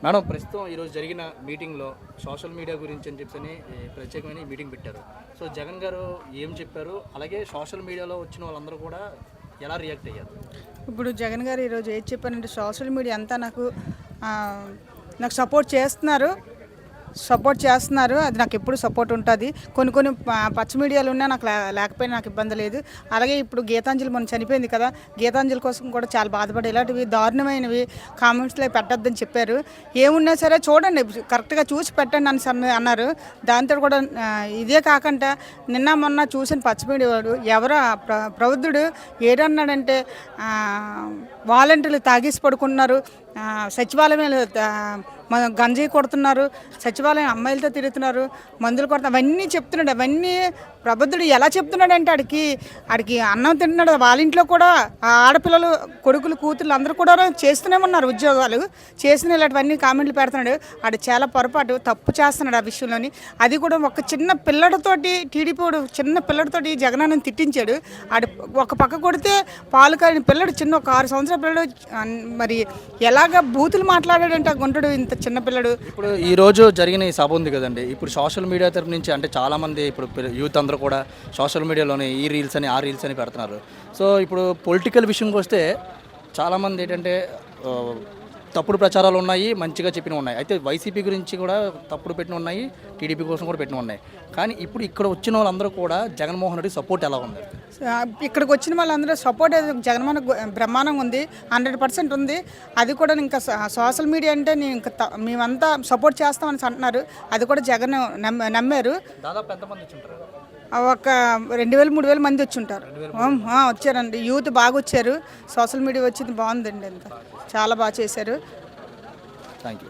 Madam ప్రస్తుతం ఈరోజు జరిగిన మీటింగ్లో సోషల్ మీడియా గురించి అని చెప్పని ప్రత్యేకమైన మీటింగ్ పెట్టారు. సో జగన్ గారు ఏం చెప్పారు, అలాగే సోషల్ మీడియాలో వచ్చిన వాళ్ళందరూ కూడా ఎలా రియాక్ట్ అయ్యారు? ఇప్పుడు జగన్ గారు ఈరోజు ఏది చెప్పారంటే సోషల్ మీడియా అంతా నాకు సపోర్ట్ చేస్తున్నారు. అది నాకు ఎప్పుడు సపోర్ట్ ఉంటుంది. కొన్ని పచ్చ మీడియాలు ఉన్నా నాకు లేకపోయినా నాకు ఇబ్బంది లేదు. అలాగే ఇప్పుడు గీతాంజలి మొన్న చనిపోయింది కదా, గీతాంజలి కోసం కూడా చాలా బాధపడి ఇలాంటివి దారుణమైనవి కామెంట్స్లో పెట్టొద్దని చెప్పారు. ఏమున్నా సరే చూడండి, కరెక్ట్గా చూసి పెట్టండి అని అన్నారు. దాంతో కూడా ఇదే కాకుండా నిన్న మొన్న చూసిన పచ్చ మీడియా వాడు ఎవరో ప్రబుద్ధుడు ఏడన్నాడంటే వాలంటీర్లు తాగేసి పడుకున్నారు, సచివాలయంలో గంజాయి కొడుతున్నారు, సచివాలయం అమ్మాయిలతో తిరుగుతున్నారు, మందులు కొడుతున్నారు, అవన్నీ చెప్తున్నాడు. అవన్నీ ప్రబుద్ధుడు ఎలా చెప్తున్నాడంటే ఆడికి అన్నం తింటున్నాడు. వాళ్ళ ఇంట్లో కూడా ఆడపిల్లలు, కొడుకులు, కూతుర్లు అందరూ కూడా చేస్తూనే ఉన్నారు ఉద్యోగాలు, చేసిన ఇలాంటివన్నీ కామెంట్లు పెడుతున్నాడు. ఆడు చాలా పొరపాటు, తప్పు చేస్తున్నాడు ఆ విషయంలోని. అది కూడా ఒక చిన్న పిల్లడితోటి, టీడీపీ చిన్న పిల్లడితోటి జగనన్నని తిట్టించాడు. ఆడు ఒక పక్క కొడితే పాలు కాని పిల్లడు, చిన్న ఒక 6 సంవత్సరాల పిల్లడు మరి ఎలాగ బూతులు మాట్లాడాడంటే ఆ గుంటడు ఇంత చిన్న పిల్లడు. ఇప్పుడు ఈరోజు జరిగిన ఈ సభ ఉంది కదండి, ఇప్పుడు సోషల్ మీడియా తరపు నుంచి అంటే చాలామంది ఇప్పుడు యూత్ అందరూ కూడా సోషల్ మీడియాలోనే ఈ రీల్స్ అని ఆ రీల్స్ అని పెడుతున్నారు. సో ఇప్పుడు పొలిటికల్ విషయంకి వస్తే చాలామంది ఏంటంటే తప్పుడు ప్రచారాలు ఉన్నాయి, మంచిగా చెప్పినవి ఉన్నాయి. అయితే వైసీపీ గురించి కూడా తప్పుడు పెట్టిన ఉన్నాయి, టీడీపీ కోసం కూడా పెట్టిన ఉన్నాయి. కానీ ఇప్పుడు ఇక్కడ వచ్చిన వాళ్ళందరూ కూడా జగన్మోహన్ రెడ్డి సపోర్ట్ ఎలా ఉంది? ఇక్కడికి వచ్చిన వాళ్ళందరూ సపోర్ట్ జగన్మోహన్ బ్రహ్మాండంగా ఉంది, 100% ఉంది. అది కూడా ఇంకా సోషల్ మీడియా అంటే మేమంతా సపోర్ట్ చేస్తామని అంటున్నారు. అది కూడా జగన్ నమ్మారు. దాదాపు ఎంతమంది వచ్చుంటారు? ఒక 2000-3000 మంది వచ్చి ఉంటారు. వచ్చారండి, యూత్ బాగా వచ్చారు. సోషల్ మీడియా వచ్చింది బాగుందండి, అంతా చాలా బాగా చేశారు. Thank you.